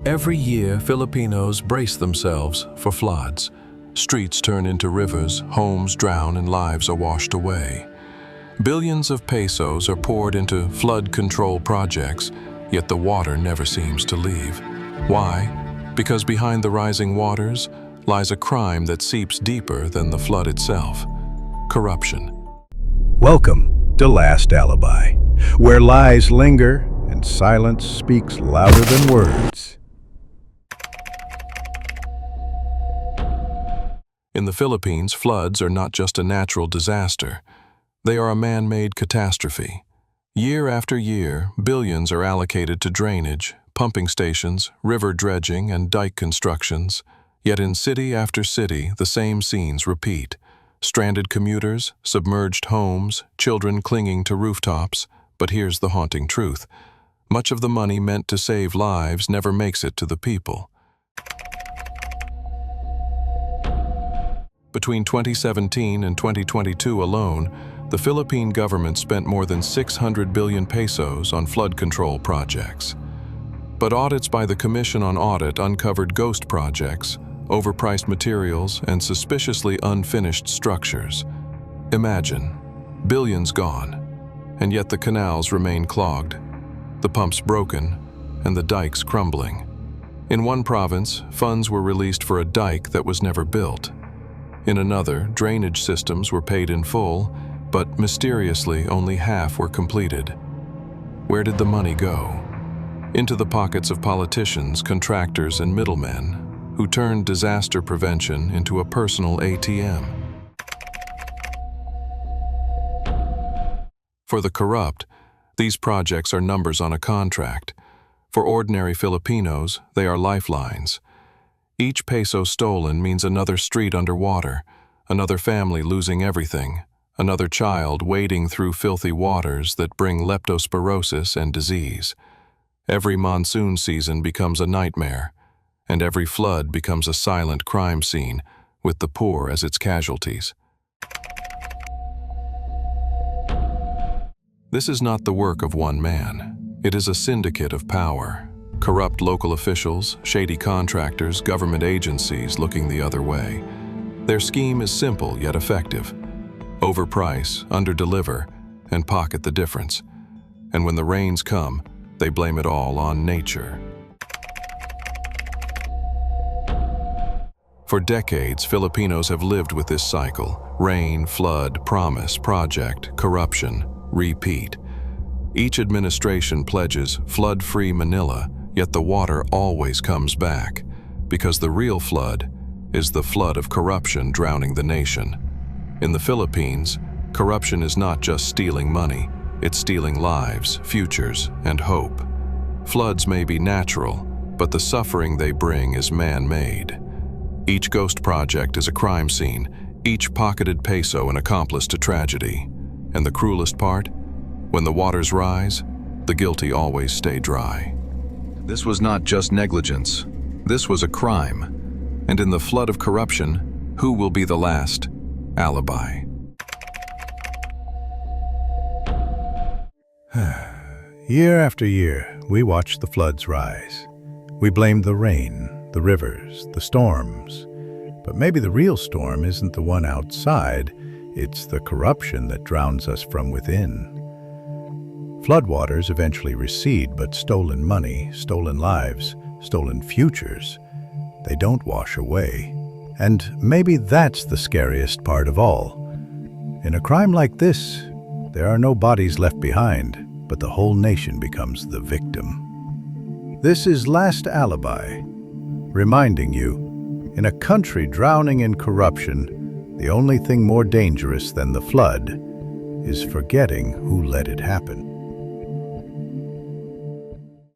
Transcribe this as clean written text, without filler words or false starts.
Every year, Filipinos brace themselves for floods. Streets turn into rivers, homes drown, and lives are washed away. Billions of pesos are poured into flood control projects, yet the water never seems to leave. Why? Because behind the rising waters lies a crime that seeps deeper than the flood itself: corruption. Welcome to Last Alibi, where lies linger and silence speaks louder than words. In the Philippines, floods are not just a natural disaster. They are a man-made catastrophe. Year after year, billions are allocated to drainage, pumping stations, river dredging, and dike constructions. Yet in city after city, the same scenes repeat. Stranded commuters, submerged homes, children clinging to rooftops. But here's the haunting truth: much of the money meant to save lives never makes it to the people. Between 2017 and 2022 alone, the Philippine government spent more than 600 billion pesos on flood control projects. But audits by the Commission on Audit uncovered ghost projects, overpriced materials, and suspiciously unfinished structures. Imagine, billions gone, and yet the canals remain clogged, the pumps broken, and the dikes crumbling. In one province, funds were released for a dike that was never built. In another, drainage systems were paid in full, but mysteriously only half were completed. Where did the money go? Into the pockets of politicians, contractors, and middlemen, who turned disaster prevention into a personal ATM. For the corrupt, these projects are numbers on a contract. For ordinary Filipinos, they are lifelines. Each peso stolen means another street underwater, another family losing everything, another child wading through filthy waters that bring leptospirosis and disease. Every monsoon season becomes a nightmare, and every flood becomes a silent crime scene, with the poor as its casualties. This is not the work of one man. It is a syndicate of power. Corrupt local officials, shady contractors, government agencies looking the other way. Their scheme is simple yet effective: overprice, underdeliver, and pocket the difference. And when the rains come, they blame it all on nature. For decades, Filipinos have lived with this cycle: rain, flood, promise, project, corruption, repeat. Each administration pledges flood-free Manila, yet the water always comes back, because the real flood is the flood of corruption drowning the nation. In the Philippines, corruption is not just stealing money, it's stealing lives, futures, and hope. Floods may be natural, but the suffering they bring is man-made. Each ghost project is a crime scene, each pocketed peso an accomplice to tragedy. And the cruelest part? When the waters rise, the guilty always stay dry. This was not just negligence. This was a crime. And in the flood of corruption, who will be the last alibi? Year after year, we watch the floods rise. We blame the rain, the rivers, the storms. But maybe the real storm isn't the one outside, it's the corruption that drowns us from within. Floodwaters eventually recede, but stolen money, stolen lives, stolen futures, they don't wash away. And maybe that's the scariest part of all. In a crime like this, there are no bodies left behind, but the whole nation becomes the victim. This is Last Alibi, reminding you, in a country drowning in corruption, the only thing more dangerous than the flood is forgetting who let it happen.